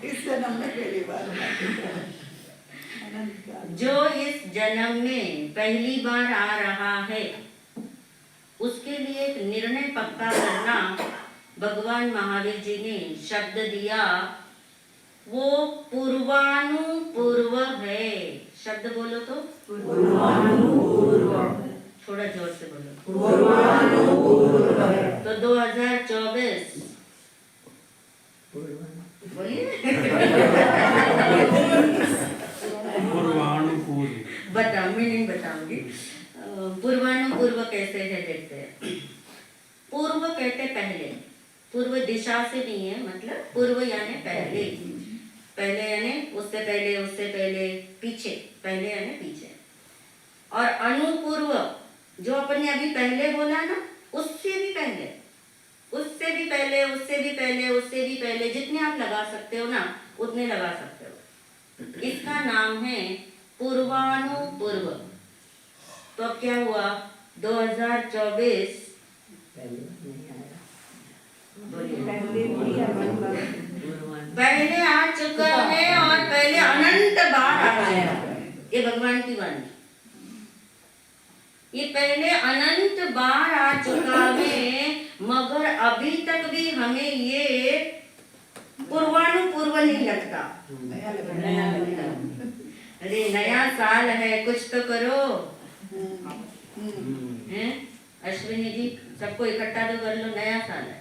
इस जन्म में पहली बार जो इस जन्म में पहली बार आ रहा है उसके लिए एक निर्णय पक्का करना भगवान महावीर जी ने शब्द दिया, वो पूर्वानुपूर्व है। शब्द बोलो तो पूर्वानुपूर्व। थोड़ा जोर से बोलो। पूर्वानुपूर्व है। तो 2024 बोलिए। पूर्वानुपूर्व। बताओ, मैं नहीं बताऊंगी। पूर्वानुपूर्व कैसे है देखते हैं। पूर्व कहते पहले, पूर्व दिशा से नहीं है, मतलब पूर्व यानी पहले, पहले यानी उससे पहले, उससे पहले, पीछे, पहले यानी पीछे। और अनुपूर्व जो अपन ने अभी पहले बोला ना, उससे भी पहले, उससे भी पहले, उससे भी पहले, उससे भी पहले, जितने आप लगा सकते हो ना उतने लगा सकते हो। इसका नाम है पूर्वानुपूर्व। तो अब क्या हुआ, 2024 पहले आ चुका है और पहले अनंत बार आ गया। ये भगवान की वाणी, ये पहले अनंत बार आ चुका है, मगर अभी तक भी हमें ये पूर्वानुपूर्व नहीं लगता। अरे नया साल है, कुछ तो करो। हैं अश्विनी जी, सबको इकट्ठा तो कर लो, नया साल है।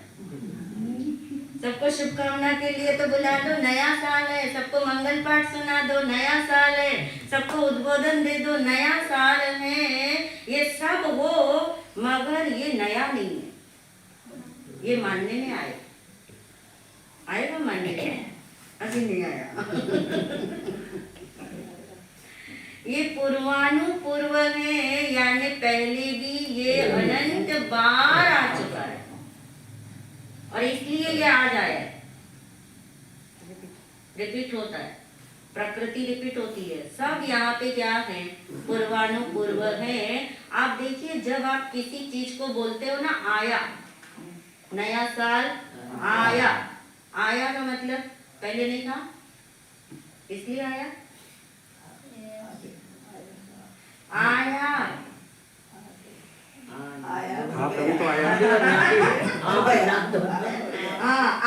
सबको शुभकामना के लिए तो बुला लो, नया साल है। सबको मंगल पाठ सुना दो, नया साल है। सबको उद्बोधन दे दो, नया साल है। ये सब हो, मगर ये नया नहीं है। ये मानने में आएगा मानने में, अभी नहीं आया। ये पूर्वानुपूर्व है, यानी पहले भी ये अनंत बार आ चुका है और इसलिए ये आज आया है। रिपीट होता है, प्रकृति रिपीट होती है। सब यहाँ पे क्या है, पूर्वानुपूर्व है। आप देखिए, जब आप किसी चीज को बोलते हो ना, आया, नया साल आया, आया का मतलब पहले नहीं था, इसलिए आया। आया हाँ तभी तो आया।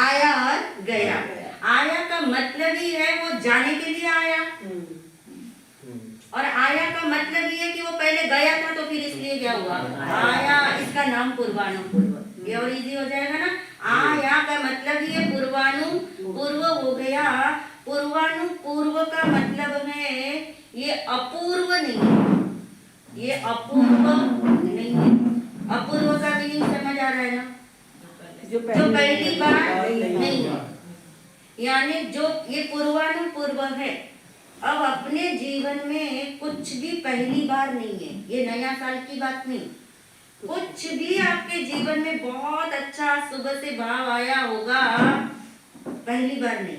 आया और गया। आया का मतलब ही है वो जाने के लिए आया, और आया का मतलब ही है कि वो पहले गया था, तो फिर इसलिए क्या हुआ, आया। इसका नाम पूर्वानुपूर्व। ये और इजी हो जाएगा ना। आया का मतलब ही है पूर्वानुपूर्व हो गया। पूर्वानुपूर्व का मतलब है ये अपूर्व नहीं है, ये अपूर्व नहीं है। अपूर्व का मीनिंग समझ आ रहा है ना, जो पहली बार नहीं है, यानी जो ये पूर्वानुपूर्व है। अब अपने जीवन में कुछ भी पहली बार नहीं है, ये नया साल की बात नहीं। कुछ भी आपके जीवन में बहुत अच्छा सुबह से भाव आया होगा, पहली बार नहीं।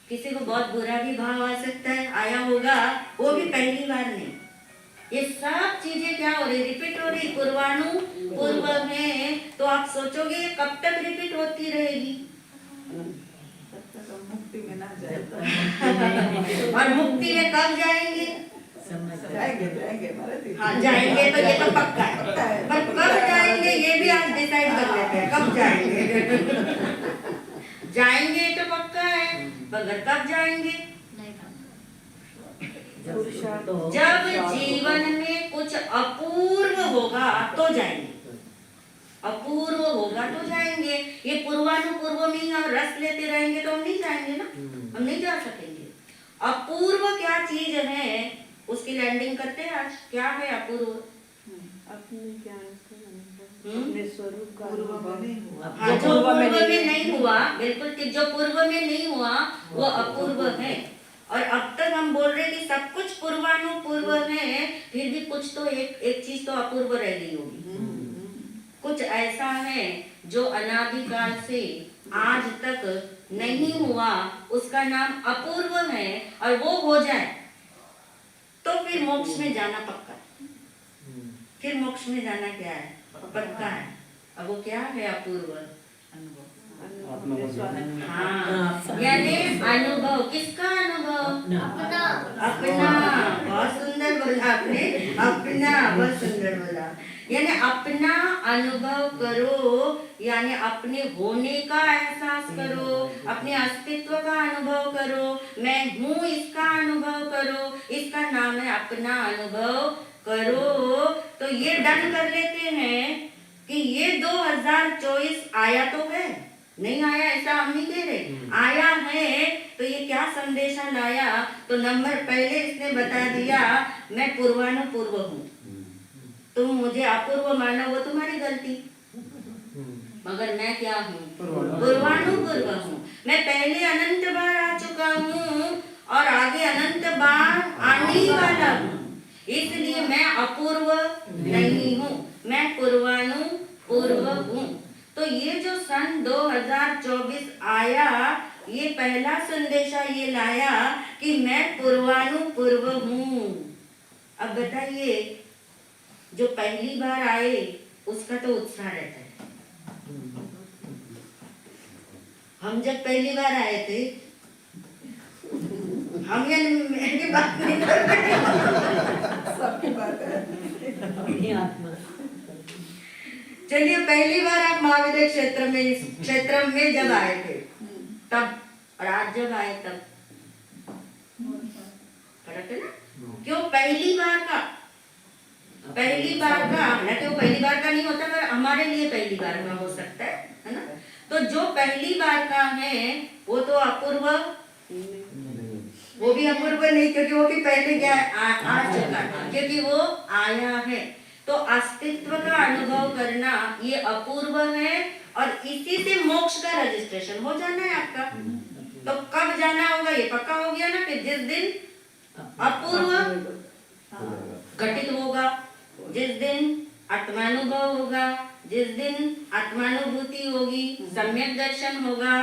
किसी को बहुत बुरा भी भाव आ सकता है, आया होगा, वो भी पहली बार नहीं। ये सब चीजें क्या हो रही, रिपीट हो रही, पूर्वानुपूर्व में। तो आप सोचोगे ये कब तक रिपीट होती रहेगी, मुक्ति में ना जाए तो। और मुक्ति में कब जाएंगे, जाएंगे हाँ जाएंगे, तो ये तो पक्का है। पर कब जाएंगे ये भी आप डिसाइड कर लेते हैं, कब जाएंगे। जाएंगे तो पक्का है, मगर कब जाएंगे, जब जीवन में कुछ अपूर्व होगा तो जाएंगे। अपूर्व होगा तो जाएंगे। ये पूर्वानुपूर्व में ही हम रस लेते रहेंगे तो हम नहीं जाएंगे ना, हम नहीं जा सकेंगे। अपूर्व क्या चीज है, उसकी लैंडिंग करते हैं आज। क्या है अपूर्व, अपने ज्ञान अपने स्वरूप का अनुभव नहीं हुआ। हाँ, जो पूर्व में नहीं हुआ, बिल्कुल ठीक, जो पूर्व में नहीं हुआ वो अपूर्व है। और अब तक हम बोल रहे कि सब कुछ पूर्वानुपूर्व है, फिर भी कुछ तो एक चीज तो अपूर्व रह गई होगी। कुछ ऐसा है जो अनादिकाल से आज तक नहीं हुआ, उसका नाम अपूर्व है। और वो हो जाए तो फिर मोक्ष में जाना पक्का। फिर मोक्ष में जाना क्या है, पक्का है। अब वो क्या है, अपूर्व। हाँ, अनुभव, किसका अनुभव? अपना अपना। बहुत सुंदर बोला आपने, अपना, बहुत सुंदर बोला। यानी अपना अनुभव करो, यानी अपने होने का एहसास करो, अपने अस्तित्व का अनुभव करो, मैं हूँ इसका अनुभव करो, इसका नाम है अपना अनुभव करो। तो ये डन कर लेते हैं कि ये 2024 आया तो है, नहीं आया ऐसा हम नहीं कह रहे, आया है। तो ये क्या संदेशा लाया? तो नंबर पहले इसने बता दिया, मैं पूर्वानुपूर्व हूँ, तुम मुझे अपूर्व मानो वो तुम्हारी गलती, मगर मैं क्या हूँ? पूर्वानुपूर्व हूँ। मैं पहले अनंत बार आ चुका हूँ और आगे अनंत बार आने वाला हूँ, इसलिए मैं अपूर्व नहीं हूँ, मैं पूर्वानुपूर्व हूँ। तो ये जो सन 2024 आया, ये पहला संदेशा ये लाया कि मैं पूर्वानुपूर्व हूँ। अब बताइए, जो पहली बार आए उसका तो उत्साह रहता है। हम जब पहली बार आए थे, हम या मेरी बात नहीं कर रहे, सबकी बात है। चलिए पहली बार आप महाविद्यालय क्षेत्र में, इस क्षेत्र में जब आए थे तब, और आज जब आए तब फर्क है ना? क्यों? पहली बार का, हालांकि वो पहली बार का नहीं होता, पर हमारे लिए पहली बार का हो सकता है ना? तो जो पहली बार का है वो तो अपूर्व, वो भी अपूर्व नहीं, क्योंकि वो भी पहले क्या आ चुका है, क्योंकि वो आया है। तो अस्तित्व का अनुभव करना ये अपूर्व है, और इसी से मोक्ष का रजिस्ट्रेशन हो जाना है आपका। तो कब जाना होगा ये पक्का हो गया ना, कि जिस दिन अपूर्व घटित होगा, जिस दिन आत्मानुभव होगा, जिस दिन आत्मानुभूति होगी, सम्यक दर्शन होगा,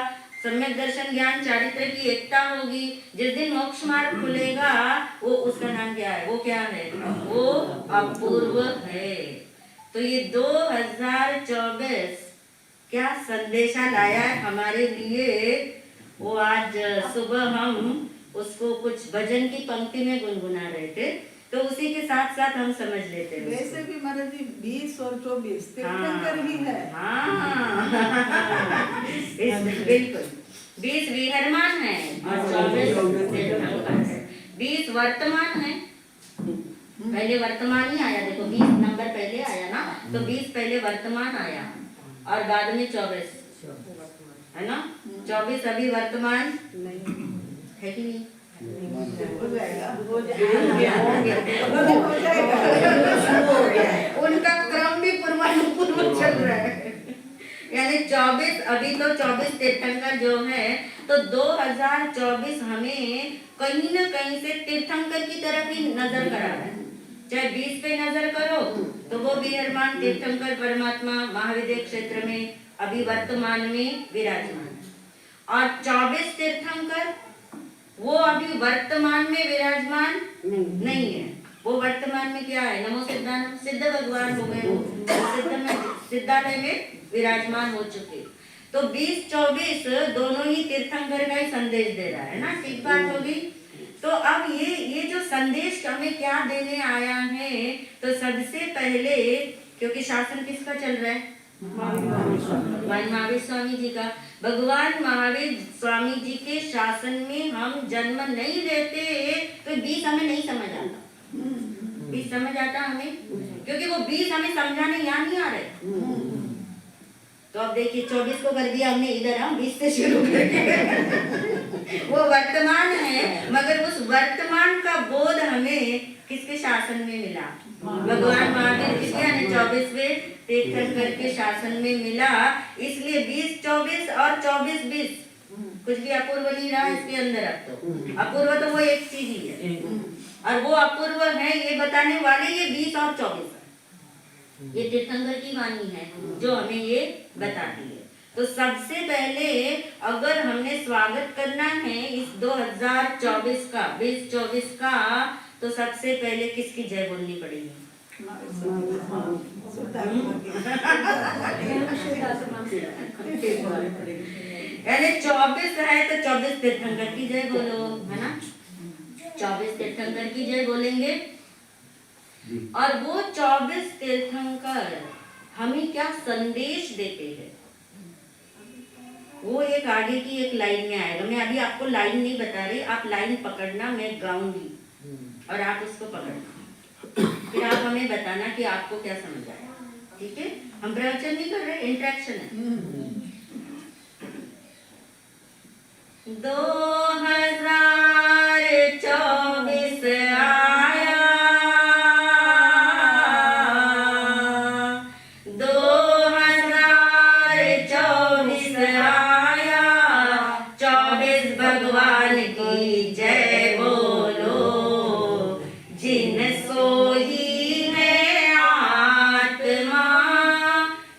सम्यक दर्शन ज्ञान चारित्र की एकता होगी, जिस दिन मोक्ष मार्ग खुलेगा, वो उसका नाम क्या है? वो क्या है? वो अपूर्व है। तो ये 2024 क्या संदेशा लाया है हमारे लिए, वो आज सुबह हम उसको कुछ भजन की पंक्ति में गुनगुना रहे थे, तो उसी के साथ साथ हम समझ लेते हैं। वैसे भी महाराज जी 20 और 24 तीर्थंकर ही है। बिल्कुल, 20 विहरमान है और 24 तीर्थंकर है। 20 वर्तमान है, पहले वर्तमान ही आया, देखो 20 नंबर पहले आया ना, तो 20 पहले वर्तमान आया और बाद में 24 है ना? 24 अभी वर्तमान है कि नहीं? हो जाएगा, हो जाएगा। उनका क्रम भी पूर्वानुपूर्व चल रहा है, यानी 24 अभी तो 24 तीर्थंकर जो है, तो 2024 हमें कहीं न कहीं से तीर्थंकर की तरफ ही नजर करा रहा है। चाहे 20 पे नजर करो तो वो विहरमान तीर्थंकर परमात्मा महाविद्यालय क्षेत्र में अभी वर्तमान में विराजमान, और 24 तीर्थंकर वो अभी वर्तमान में विराजमान नहीं है। वो वर्तमान में क्या है? नमो सिद्धानंद सिद्ध भगवान हो गए, वो सिद्धालय में विराजमान हो चुके। तो 20-24 दोनों ही तीर्थंकर का ही संदेश दे रहा है ना, ठीक बात होगी। तो अब ये जो संदेश हमें क्या देने आया है, तो सबसे पहले, क्योंकि शासन किसका चल रहा है? भगवान महावीर स्वामी जी का। भगवान महावीर स्वामी जी के शासन में हम जन्म नहीं लेते तो 20 हमें नहीं समझ आता। 20 समझ आता हमें, क्योंकि वो 20 हमें समझाने यहाँ नहीं आ रहे। तो अब देखिए 24 को कर दिया हमने इधर, हम 20 से शुरू करेंगे। वो वर्तमान है, मगर उस वर्तमान का बोध हमें किसके शासन में मिला? भगवान महावीर जी के, यानी 24वें तीर्थंकर के शासन में मिला। इसलिए 20-24 और 24-20 कुछ भी अपूर्व नहीं रहा इसके अंदर। अब तो अपूर्व तो वो एक चीज ही है, और वो अपूर्व है ये बताने वाले ये 20 और 24 ये तीर्थंकर की वाणी है जो हमें ये बताती है। तो सबसे पहले अगर हमने स्वागत करना है इस 2024 का, 2024 का, तो सबसे पहले किसकी जय बोलनी पड़ेगी? यानी 24 है तो 24 तीर्थंकर की जय बोलो, है ना। 24 तीर्थंकर की जय बोलेंगे। और वो 24 तीर्थंकर हमें क्या संदेश देते हैं, वो एक आगे की एक लाइन में आएगा। मैं अभी आपको लाइन नहीं बता रही, आप लाइन पकड़ना, मैं गाऊंगी और आप उसको पकड़ना, फिर आप हमें बताना कि आपको क्या समझ आया, ठीक है। हम प्रवचन नहीं कर रहे, इंटरेक्शन है। 2024 आया, 2024 आया, 24 भगवान की जय बोलो। जिन सोई है आत्मा,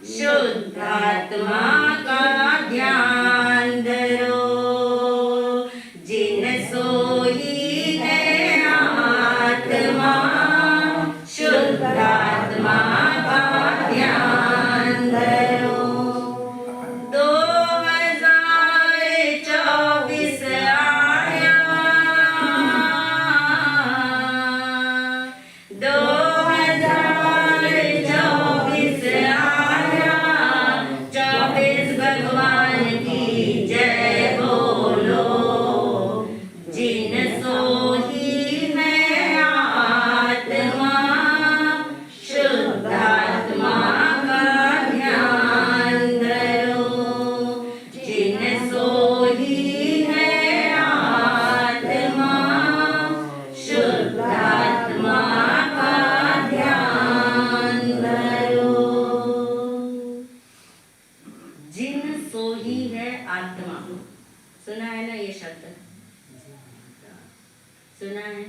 शुद्धात्मा का ध्यान धरो। जिन सोई है आत्मा, शुद्धात्मा का ध्यान धरो। 2024 आया, 2024 आया, 24 भगवान की जय बोलो। जिन सोई है आत्मा, शुद्धात्मा का ध्यान धरो। जिन सोई है आत्मा, शुद्धात्मा का ध्यान धरो। जिन सोई है आत्मा, सुना है ना ये शब्द, सुना है?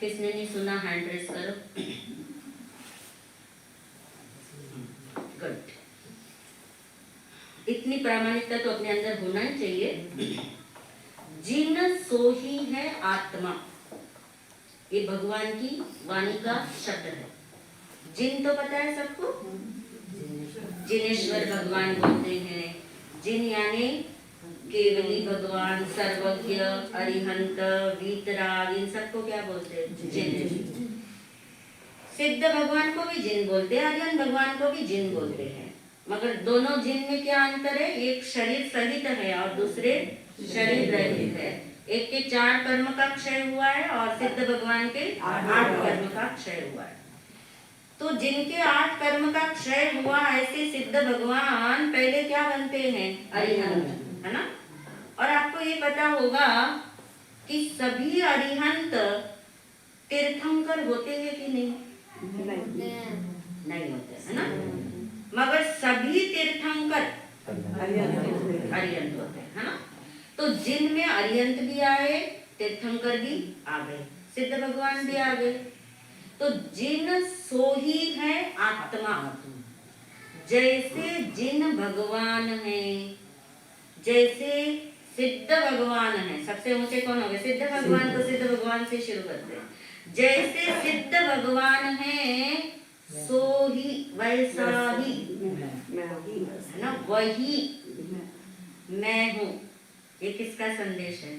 किसने नहीं सुना हैंड रेस करो। गुड। इतनी प्रामाणिकता तो अपने अंदर होना ही चाहिए। जिन सोही है आत्मा, ये भगवान की वाणी का शब्द है। जिन तो पता है सबको, जिनेश्वर भगवान बोलते हैं। जिन यानी केवली भगवान, सर्वज्ञ, अरिहंत, वीतराग, इन सबको क्या बोलते हैं? जिन। सिद्ध भगवान को भी जिन बोलते हैं, अरिहंत भगवान को भी जिन बोलते हैं। मगर दोनों जिन में क्या अंतर है? एक शरीर सहित है और दूसरे शरीर रहित है। एक के 4 कर्म का क्षय हुआ है और सिद्ध भगवान के 8 कर्म का क्षय हुआ है। तो जिनके 8 कर्म का क्षय हुआ, ऐसे सिद्ध भगवान पहले क्या बनते हैं? अरिहंत, है ना। और आपको ये पता होगा कि सभी अरिहंत तीर्थंकर होते हैं कि नहीं? नहीं होते, है ना। मगर सभी तीर्थंकर अरिहंत होते हैं, है ना। तो जिन में अरिहंत भी आए, तीर्थंकर भी आ गए, सिद्ध भगवान भी आ गए। तो जिन सोही है आत्मा, जैसे जिन भगवान है, जैसे सिद्ध भगवान है। सबसे ऊंचे कौन हो गए? सिद्ध भगवान। तो सिद्ध भगवान से शुरू करते हैं। जैसे सिद्ध भगवान है, सो ही वैसा ही, है ना, वही मैं हूँ। ये किसका संदेश है?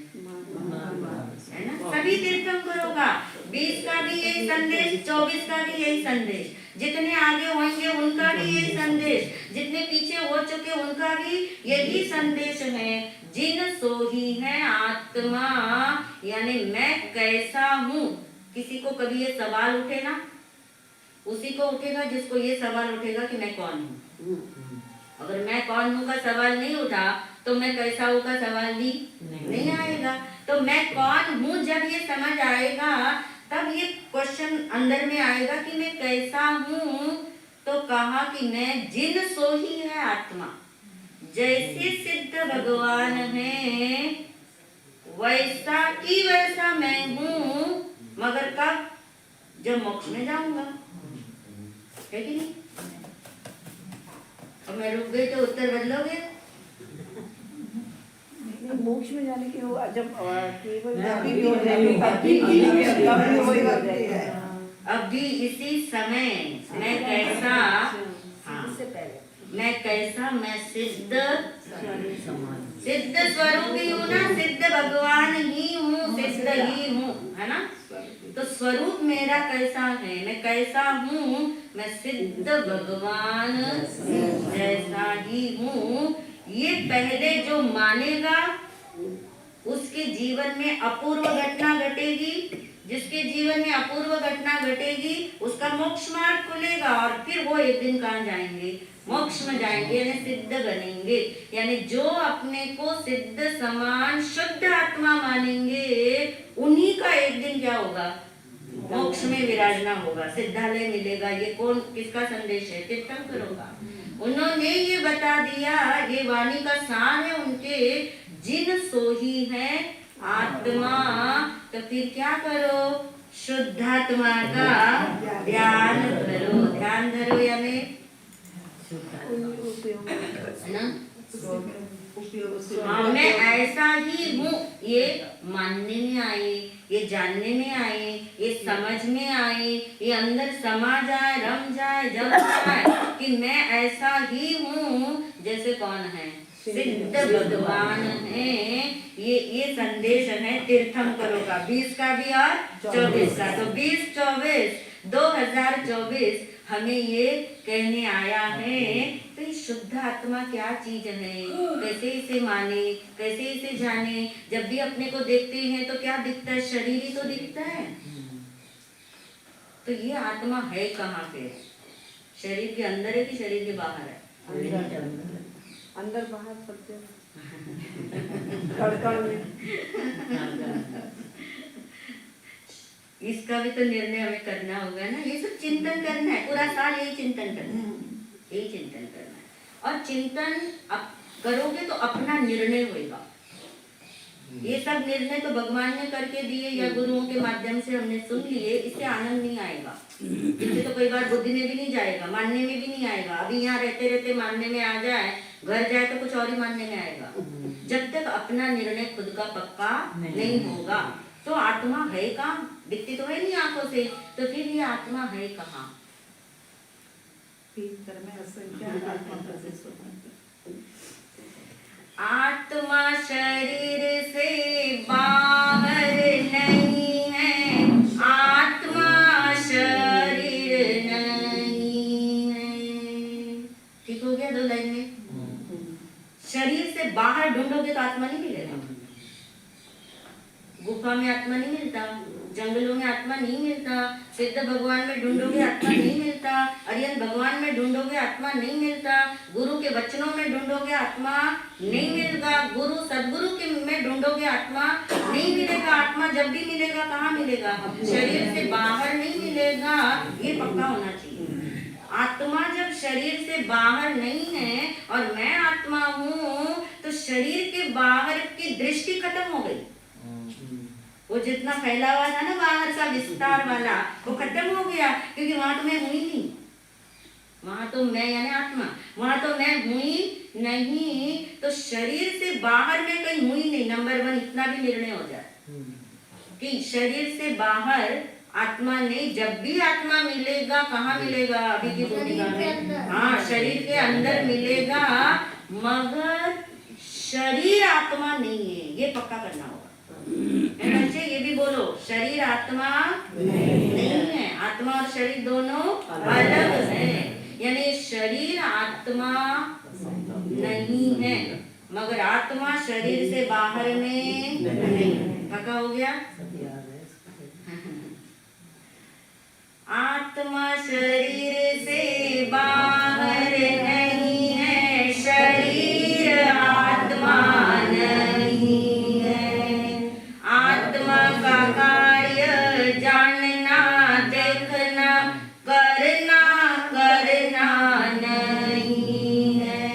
है ना। सभी तीर्थंकरों का 20 का भी यही संदेश, 24 का भी यही संदेश, जितने आगे होंगे उनका भी यही संदेश, जितने पीछे हो चुके उनका भी यही संदेश है। जिन सोही है आत्मा, यानी मैं कैसा हूँ। किसी को कभी ये सवाल उठे ना, उसी को उठेगा जिसको ये सवाल उठेगा कि मैं कौन हूँ। अगर मैं कौन हूँ का सवाल नहीं उठा तो मैं कैसा हूँ का सवाल भी नहीं आएगा। तो मैं कौन हूँ जब ये समझ आएगा, तब ये क्वेश्चन अंदर में आएगा कि मैं कैसा हूँ। तो कहा कि मैं जिन सोही है आत्मा, जैसे सिद्ध भगवान है वैसा की वैसा मैं हूँ। मगर कब? जब मोक्ष में जाऊंगा, है कि नहीं। अब मैं रुक गई तो उत्तर बदलोगे? मोक्ष में जाने के वो जब केवल अभी इसी समय मैं कैसा, हाँ, मैं कैसा, मैं सिद्ध सिद्ध स्वरूप ही हूँ ना, सिद्ध भगवान ही हूँ, सिद्ध ही हूँ, है ना। तो स्वरूप मेरा कैसा है, मैं कैसा हूँ, मैं सिद्ध भगवान जैसा ही हूँ। ये पहले जो मानेगा उसके जीवन में अपूर्व घटना घटेगी, जिसके जीवन में अपूर्व घटना घटेगी उसका मोक्ष मार्ग खुलेगा, और फिर वो एक दिन कहाँ जाएंगे, मोक्ष में जाएंगे, यानी सिद्ध बनेंगे। यानी जो अपने को सिद्ध समान शुद्ध आत्मा मानेंगे उन्हीं का एक दिन क्या होगा, मोक्ष में विराजना होगा, सिद्धालय मिलेगा। ये कौन, किसका संदेश है, तीर्थंकरों का। उन्होंने ये बता दिया, ये वाणी का सार है उनके, जिन सोही है आत्मा। तो फिर क्या करो, शुद्धात्मा का ध्यान धरो। ध्यान धरो यानी है ना, हाँ, मैं ऐसा ही हूँ, ये मानने में आए, ये जानने में आए, ये समझ में आए, ये अंदर समा जाए, रम जाए, जम जाए कि मैं ऐसा ही हूँ जैसे कौन है, सिद्ध भगवान है। ये संदेश है तीर्थंकरों का, 20 का भी और 24 का। तो 20-24 2024 हमें ये कहने आया है। तो ये शुद्ध आत्मा क्या चीज है, कैसे इसे माने, कैसे इसे जाने। जब भी अपने को देखते हैं तो क्या दिखता है, शरीर ही तो दिखता है। तो ये आत्मा है कहाँ पे, शरीर के अंदर है कि शरीर के बाहर है? अंदर बाहर सब धड़कन में। इसका भी तो निर्णय हमें करना होगा ना, ये सब चिंतन करना है, पूरा साल यही चिंतन करना है, यही चिंतन करना है। और चिंतन करोगे तो अपना निर्णय होगा। ये सब निर्णय तो भगवान ने करके दिए या गुरुओं के माध्यम से हमने सुन लिए, इससे आनंद नहीं आएगा, इससे तो कई बार बुद्धि में भी नहीं जाएगा, मानने में भी नहीं आएगा। अभी यहाँ रहते रहते मानने में आ जाए, घर जाए तो कुछ और ही मानने में आएगा। जब तक अपना निर्णय खुद का पक्का नहीं होगा। तो आत्मा है कहाँ, दिखती तो है नहीं आंखों से, तो फिर ये आत्मा है कहाँ? आत्मा शरीर से बाहर नहीं है, आत्मा शरीर नहीं है। ठीक हो गया 2 लाइन में। शरीर से बाहर ढूंढोगे तो आत्मा नहीं मिलेगा। गुफा में आत्मा नहीं मिलता, जंगलों में आत्मा नहीं मिलता, सिद्ध भगवान में ढूंढोगे आत्मा नहीं मिलता, अरियन भगवान में ढूंढोगे आत्मा नहीं मिलता, गुरु के वचनों में ढूंढोगे आत्मा नहीं मिलेगा, गुरु सदगुरु के में ढूंढोगे आत्मा नहीं मिलेगा। आत्मा जब भी मिलेगा कहाँ मिलेगा, शरीर से बाहर नहीं मिलेगा, ये पक्का होना चाहिए। आत्मा जब शरीर से बाहर नहीं है और मैं आत्मा हूँ, तो शरीर के बाहर की दृष्टि खत्म हो गई। वो जितना फैला हुआ था ना बाहर का विस्तार वाला, वो खत्म हो गया, क्योंकि वहां तो मैं हुई नहीं, वहां तो मैं यानी आत्मा, वहां तो मैं हुई नहीं। तो शरीर से बाहर में कहीं हुई नहीं। नंबर 1 इतना भी निर्णय हो जाए कि शरीर से बाहर आत्मा नहीं। जब भी आत्मा मिलेगा कहाँ मिलेगा, अभी की भूमिका में, हाँ, शरीर के अंदर मिलेगा, मगर शरीर आत्मा नहीं है, ये पक्का करना होगा। बच्चे ये भी बोलो, शरीर आत्मा नहीं है, आत्मा और शरीर दोनों अलग है। यानी शरीर आत्मा नहीं है, मगर आत्मा शरीर से बाहर में नहीं। पक्का हो गया? आत्मा शरीर से बाहर नहीं है, शरीर आत्मा नहीं है। आत्मा का कार्य जानना, देखना, करना नहीं है।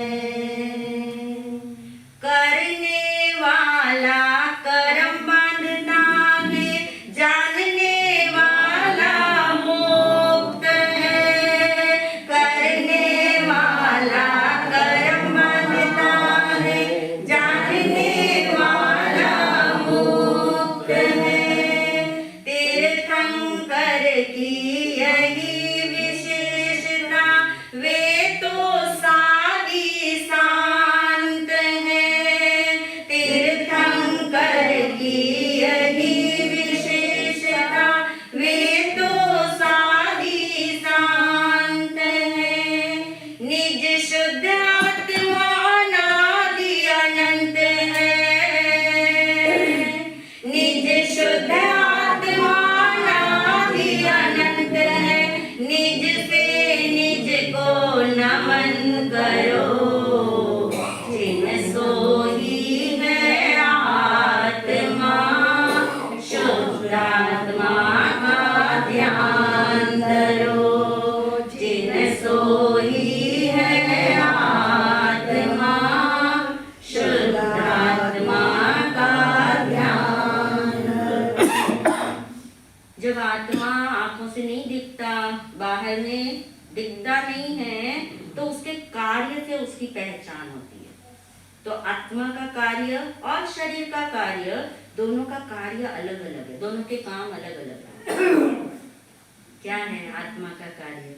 करने वाला कर्म बांधता है, जानने वाला मुक्त है। करने वाला कर्म बांधता है, जानने वाला मुक्त है। तीर्थंकर की यही विशेषता, वे तो सा बाहर में दिखता नहीं है, तो उसके कार्य से उसकी पहचान होती है। तो आत्मा का कार्य और शरीर का कार्य, दोनों का कार्य अलग अलग है, दोनों के काम अलग अलग है। क्या है आत्मा का कार्य?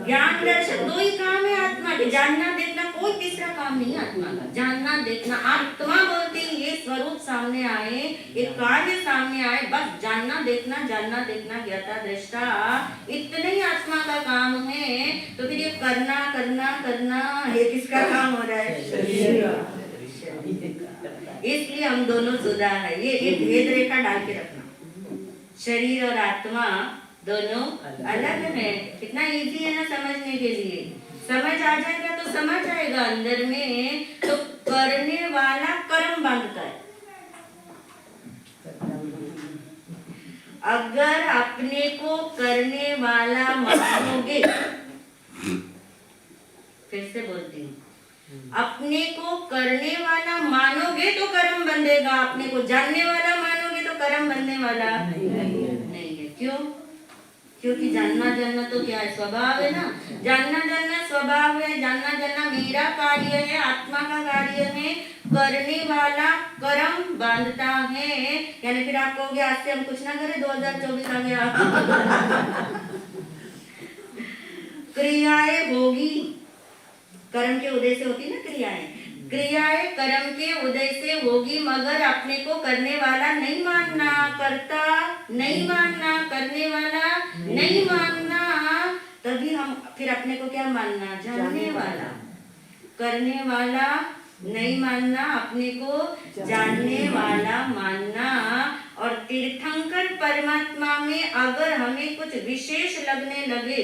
ज्ञान दर्शन, दो ही काम है आत्मा के, जानना देखना, कोई तीसरा काम नहीं आत्मा का। जानना देखना, आत्मा बोलते ही ये स्वरूप सामने आए, एक कार्य सामने आए, बस जानना देखना ज्ञाता दृष्टा, इतने ही आत्मा का काम है। तो फिर ये करना करना करना, ये किसका काम हो रहा है? इसलिए हम दोनों जुदा है, ये एक भेद रेखा डाल के रखना। शरीर और आत्मा दोनों अलग है। कितना इजी है ना समझने के लिए। समझ आ जाएगा तो समझ आएगा अंदर में। तो करने वाला कर्म बांधता है। अगर अपने को करने वाला मानोगे, फिर से बोलती हूँ, अपने को करने वाला मानोगे तो कर्म बंधेगा, अपने को जानने वाला मानोगे तो कर्म बनने वाला नहीं है। क्यों? क्योंकि जानना तो क्या है? स्वभाव है ना। जानना स्वभाव है, जानना मेरा कार्य है, आत्मा का कार्य है। करने वाला कर्म बांधता है। यानी फिर आप कहोगे आज से हम कुछ ना करें, 2024 आ गया। क्रियाएं होगी, कर्म के उदय से होती ना क्रियाएं कर्म के उदय से होगी, मगर अपने को करने वाला नहीं मानना, करता नहीं मानना, करने वाला नहीं मानना। तभी हम फिर अपने को क्या मानना? जानने वाला। करने वाला नहीं मानना, अपने को जानने वाला मानना। और तीर्थंकर परमात्मा में अगर हमें कुछ विशेष लगने लगे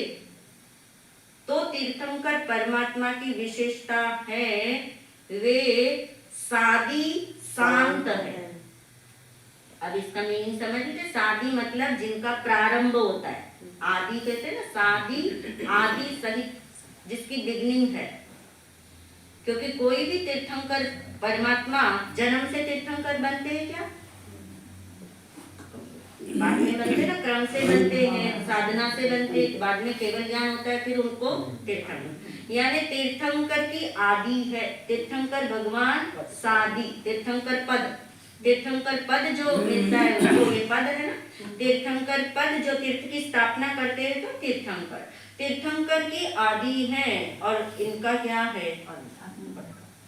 तो तीर्थंकर परमात्मा की विशेषता है, वे सादी शांत है। अब इसका मीनिंग समझ लीजिए। सादी मतलब जिनका प्रारंभ होता है, आदि कहते हैं ना, सादी आदि सहित जिसकी बिगनिंग है। क्योंकि कोई भी तीर्थंकर परमात्मा जन्म से तीर्थंकर बनते हैं क्या? बाद में बनते ना, क्रम से बनते हैं, साधना से बनते, बाद में केवल ज्ञान होता है, फिर उनको तीर्थंकर। यानी तीर्थंकर की आदि है। तीर्थंकर भगवान सादी, तीर्थंकर पद जो मिलता है उसको ये पद है ना। तीर्थंकर पद जो तीर्थ की स्थापना करते हैं तो तीर्थंकर की आदि है। और इनका क्या है?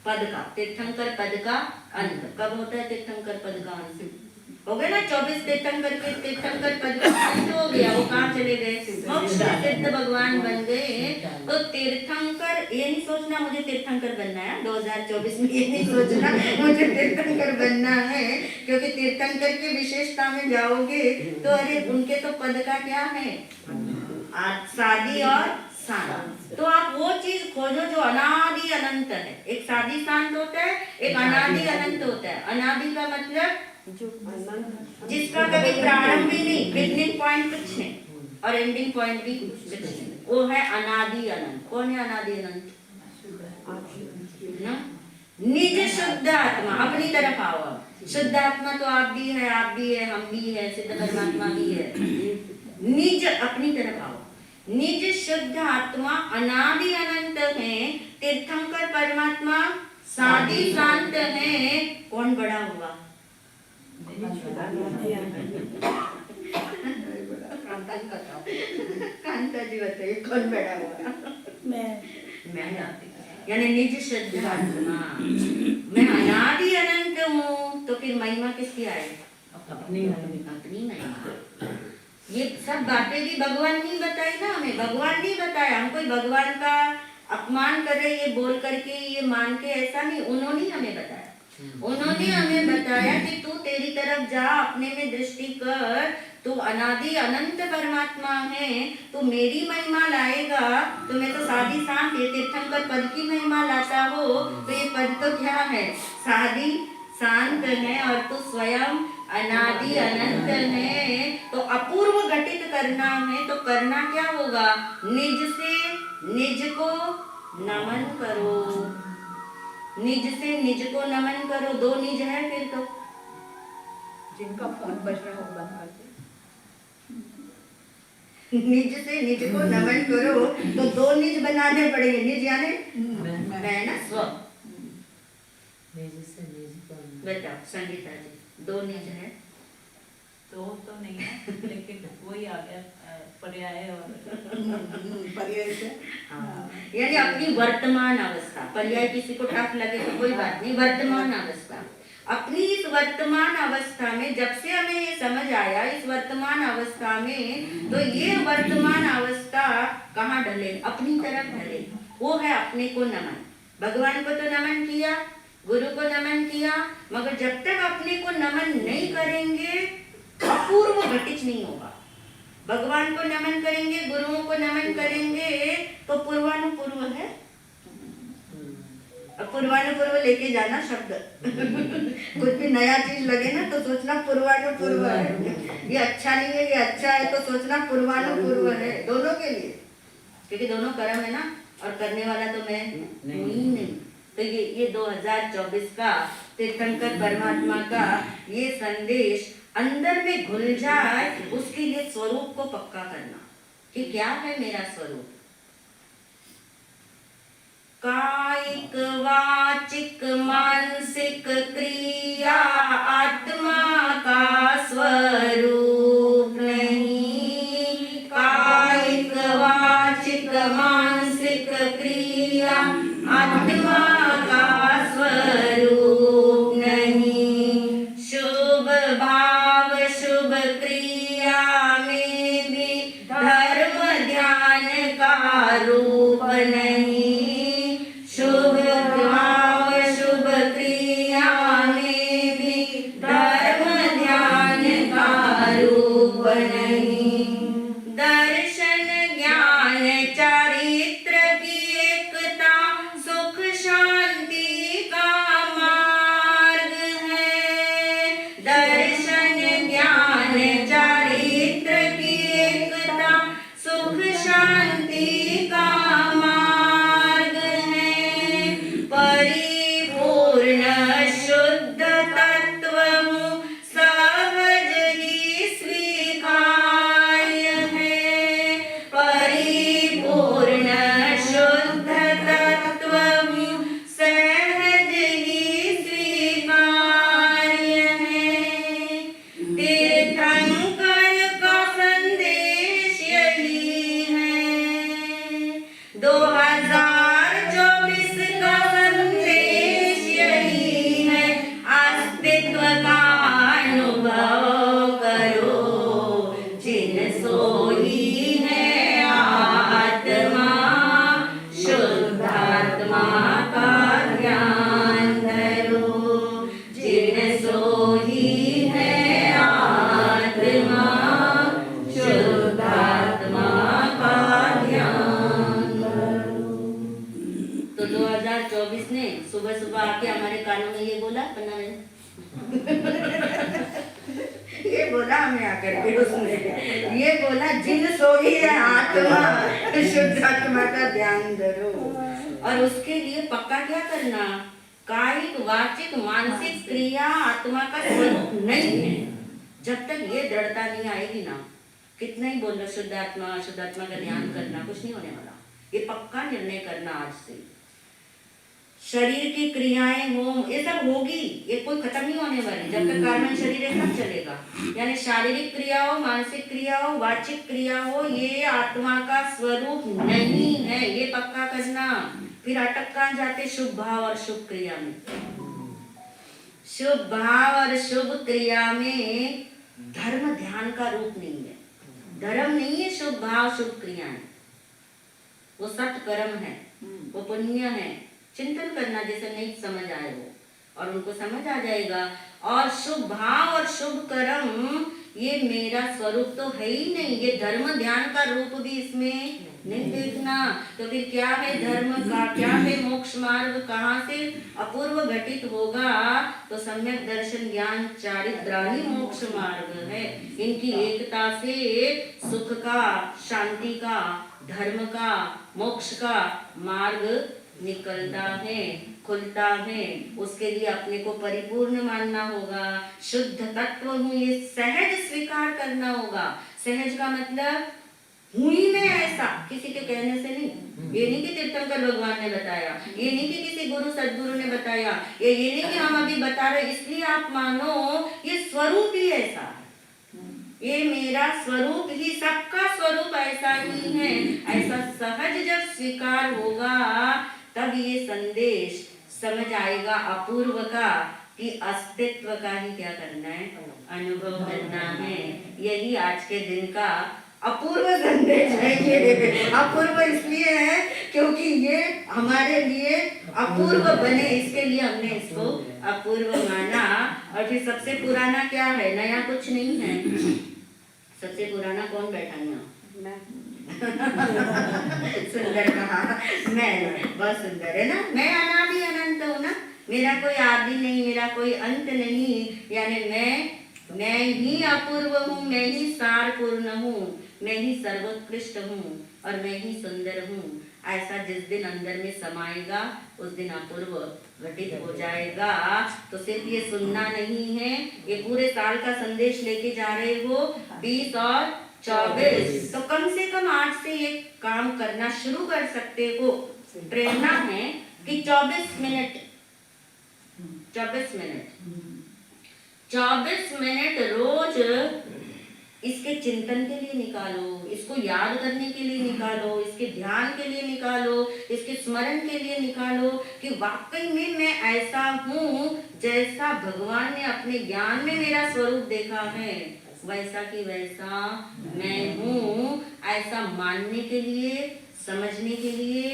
पद का, तीर्थंकर पद का अंत कब होता है? तीर्थंकर पद का अंत हो गया ना। 24 तीर्थंकर के तीर्थंकर पद का अंत हो गया। वो कहाँ चले गए? मोक्ष सिद्ध भगवान बन गए। तो तीर्थंकर, ये नहीं सोचना मुझे तीर्थंकर बनना है 2024 में, ये नहीं सोचना मुझे तीर्थंकर बनना है। क्योंकि तीर्थंकर की विशेषता में जाओगे तो अरे उनके तो पद का क्या है? सादी और शांत। तो आप वो चीज खोजो जो अनादि अनंत है। एक सादी शांत होता है, एक अनादि अनंत होता है। अनादि का मतलब जो अनंत, जिसका कभी प्रारंभ भी नहीं, बिगनिंग पॉइंट कुछ नहीं और एंडिंग पॉइंट भी कुछ नहीं, वो है अनादि अनंत। कौन है अनादि अनंत? ना, निज शुद्ध आत्मा। अपनी तरफ आओ। शुद्ध आत्मा तो आप भी है, हम भी है, सिद्ध परमात्मा भी है। निज, अपनी तरफ आओ। निज शुद्ध आत्मा अनादि अनंत है। तीर्थंकर परमात्मा सादी शांत है। कौन बड़ा हुआ? कांता जी बताइए कौन बड़ा हुआ? मैं यानी निज शुद्ध आत्मा। मैं अनादि अनंत हूँ। तो फिर महिमा किसकी आए? अपनी महिमा। ये सब बातें भी भगवान नहीं बताई ना हमें। भगवान नहीं बताया। हम कोई भगवान का अपमान कर रहे ये बोल करके, ये मान के, ऐसा नहीं। उन्होंने हमें बताया। उन्होंने हमें बताया कि तू तेरी तरफ जा, अपने में दृष्टि कर। तू अनादि अनंत परमात्मा है। तू मेरी महिमा लाएगा तो मैं तो सादी शांत, ये तीर्थंकर पद की महिमा लाता हो तो ये पद तो क्या है? सादी शांत है। और तू स्वयं अनादि अनंत है। तो अपूर्व घटित करना है तो करना क्या होगा? निज से निज को नमन करो। निज से निज को नमन करो। दो निज है फिर तो। जिनका फोन बज रहा हो बंद कर दे। निज से निज को नमन करो तो दो निज बनाने पड़ेंगे। निज यानी मैं ना स्व। बताओ संगीता जी, दो निज है? दो तो नहीं है, लेकिन वही आ गया पर्याय और पर्याय से हाँ। यानी अपनी वर्तमान अवस्था, पर्याय किसी को टफ लगे तो कोई बात नहीं, वर्तमान अवस्था। अपनी इस वर्तमान अवस्था में जब से हमें ये समझ आया, इस वर्तमान अवस्था में, तो ये वर्तमान अवस्था कहाँ ढले? अपनी तरफ ढले। वो है अपने को नमन। भगवान को तो नमन किया, गुरु को नमन किया, मगर जब तक अपने को नमन नहीं करेंगे अपूर्व घटित नहीं होगा। भगवान को नमन करेंगे, गुरुओं को नमन करेंगे तो पूर्वानुपूर्व है। अब पूर्वानुपूर्व लेके जाना शब्द कुछ भी नया चीज लगे ना तो सोचना पूर्वानुपूर्व है। ये अच्छा नहीं है, ये अच्छा है तो सोचना पूर्वानुपूर्व है, दोनों के लिए, क्योंकि दोनों कर्म है ना, और करने वाला तो मैं हूं ही नहीं। तो ये 2024 का तीर्थंकर परमात्मा का ये संदेश अंदर में घुल जाए, उसके लिए स्वरूप को पक्का करना कि क्या है मेरा स्वरूप। कायिक वाचिक मानसिक क्रिया आत्मा का स्वरूप नहीं। कायिक वाचिक मानसिक क्रिया आत्मा का स्वरूप नहीं। शुभ भाव शुभ क्रिया में भी धर्म ध्यान का रूप नहीं। शुभ भाव शुभ क्रिया में भी धर्म ध्यान का रूप नहीं। दर्शन ज्ञान चारित्र की एकता सुख शांति का मार्ग है। दर्शन ज्ञान चारित्र की एकता सुख शांति का मार्ग है। परिपूर्ण शुद्ध तत्व हूँ सहज ही स्वीकार्य है। परिपूर्ण शुद्ध तत्व हूँ सहज ही स्वीकार्य है। तीर्थंकर का संदेश यही है। 2024 का संदेश यही है। अस्तित्व का अनुभव करो, जिन सोई है आत्मा, शुद्धात्मा का ध्यान धरो। जिन सोई है आत्मा, शुद्धात्मा का ध्यान धरो। तो 2024 ने सुबह सुबह आके हमारे कानों में ये बोला, पन्ना में ये बोला हमें आकर के, उसने ये बोला जिन सोई है आत्मा, शुद्ध आत्मा का ध्यान धरो। और उसके लिए पक्का क्या करना? कायिक वाचिक मानसिक क्रिया आत्मा का स्वरूप नहीं है। जब तक ये दृढ़ता नहीं आएगी ना, कितना ही बोल लो शुद्धात्मा का ध्यान करना, कुछ नहीं होने वाला। ये पक्का निर्णय करना आज से। शरीर की क्रियाएं हो, ये सब होगी, ये कोई खत्म नहीं होने वाली। जब तक कार्बन शरीर है सब चलेगा। यानी शारीरिक क्रिया हो, मानसिक क्रिया हो, वाचिक क्रिया हो, ये आत्मा का स्वरूप नहीं है, ये पक्का करना। फिर अटक कहाँ जाते? शुभ भाव और शुभ क्रिया में। शुभ भाव और शुभ क्रिया में धर्म ध्यान का रूप नहीं है, धर्म नहीं है शुभ भाव शुभ क्रियाएं। वो सत्कर्म है, वो पुण्य है। चिंतन करना जैसे नहीं समझ आए वो, और उनको समझ आ जाएगा। और शुभ भाव और शुभ कर्म ये मेरा स्वरूप तो है ही नहीं, ये धर्म ध्यान का रूप भी इसमें नहीं देखना। तो फिर क्या है धर्म का, क्या है मोक्ष मार्ग, कहाँ से अपूर्व घटित होगा? तो सम्यक दर्शन ज्ञान चारित्राणी मोक्ष मार्ग है। इनकी एकता से सुख का, शांति का, धर्म का, मोक्ष का मार्ग निकलता है, खुलता है। उसके लिए अपने को परिपूर्ण मानना होगा, शुद्ध तत्व हूँ ये सहज स्वीकार करना होगा। सहज का मतलब हूँ ही मैं ऐसा, किसी के कहने से नहीं। ये नहीं कि तीर्थंकर भगवान ने बताया, ये नहीं कि किसी गुरु सदगुरु ने बताया, ये नहीं कि हम अभी बता रहे इसलिए आप मानो, ये स्वरूप ही ऐसा है। ये मेरा स्वरूप ही, सबका स्वरूप ऐसा ही है। ऐसा सहज जब स्वीकार होगा तब ये संदेश समझ आएगा अपूर्व का, कि अस्तित्व का ही क्या करना है, अनुभव करना है। यही आज के दिन का अपूर्व संदेश है। ये अपूर्व इसलिए है क्योंकि ये हमारे लिए अपूर्व बने, इसके लिए हमने इसको अपूर्व माना। और फिर सबसे पुराना क्या है, नया कुछ नहीं है। सबसे पुराना कौन बैठा यहाँ? मैं सुंदर कहा, मैं बहुत सुंदर है ना। मैं अनादि अनंत हूँ ना, मेरा कोई आदि नहीं, मेरा कोई अंत नहीं। यानी मैं ही अपूर्व हूँ, मैं ही सार पूर्ण हूँ, मैं ही सर्वोत्कृष्ट हूँ और मैं ही सुंदर हूँ। ऐसा जिस दिन अंदर में समाएगा उस दिन अपूर्व घटित हो जाएगा। तो सिर्फ ये सुनना नहीं है, ये पूरे साल का संदेश लेके जा रहे हो 20 और 24। तो कम से कम आज से ये काम करना शुरू कर सकते हो। प्रेरणा है कि 24 मिनट 24 मिनट रोज इसके चिंतन के लिए निकालो, इसको याद करने के लिए निकालो, इसके ध्यान के लिए निकालो, इसके स्मरण के लिए निकालो कि वाकई में मैं ऐसा हूँ जैसा भगवान ने अपने ज्ञान में मेरा स्वरूप देखा है, वैसा कि वैसा मैं हूँ। ऐसा मानने के लिए, समझने के लिए,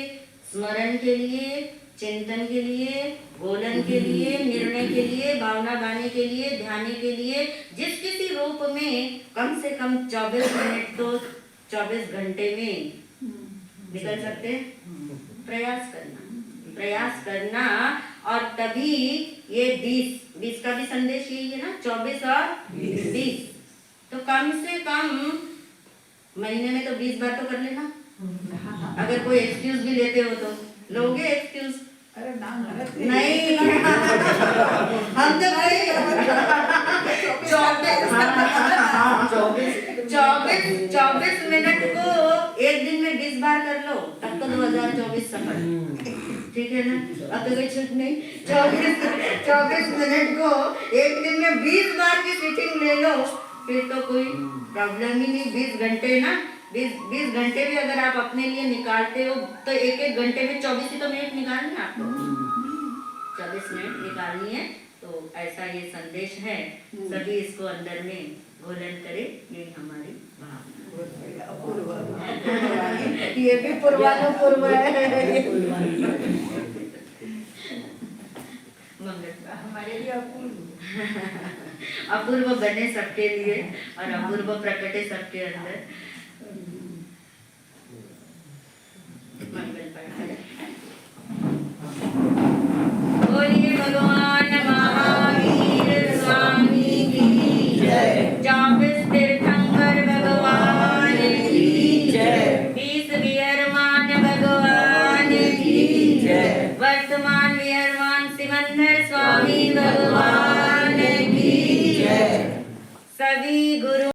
स्मरण के लिए, चिंतन के लिए, बोलन के लिए, निर्णय के लिए, भावना गाने के लिए, ध्यान के लिए, जिस किसी रूप में कम से कम 24 मिनट तो 24 घंटे में निकल सकते हैं। प्रयास करना और तभी ये 20 का भी संदेश यही है ना, 24 और 20। तो कम से कम महीने में तो 20 बार तो कर लेना। अगर कोई एक्सक्यूज भी लेते हो तो लोगे एक्सक्यूज। अरे नाम नहीं हम तो 24 मिनट को एक दिन में 20 बार कर लो, तब तो 2024 सफल। ठीक है ना? अब तो कोई छूट नहीं। 24 मिनट को एक दिन में 20 बार की सीटिंग ले लो, फिर तो कोई प्रॉब्लम ही नहीं। 20 घंटे ना, 20 घंटे भी अगर आप अपने लिए निकालते हो तो एक घंटे में 24 ही तो मिनट निकालनी है आपको। 24 मिनट निकालनी है। तो ऐसा ये संदेश है, सभी इसको अंदर में घोलन करे, ये हमारी भावना। ये भी पूर्वानुपूर्व है। हमारे लिए अपूर्व बने सबके लिए और अपूर्व प्रकटे सबके अंदर। बोलिए भगवान महावीर स्वामी की जय। 24 तीर्थंकर भगवान की जय। 20 विहरमान भगवान की जय। वर्तमान विहरमान सिमंदर स्वामी भगवान की जय। सभी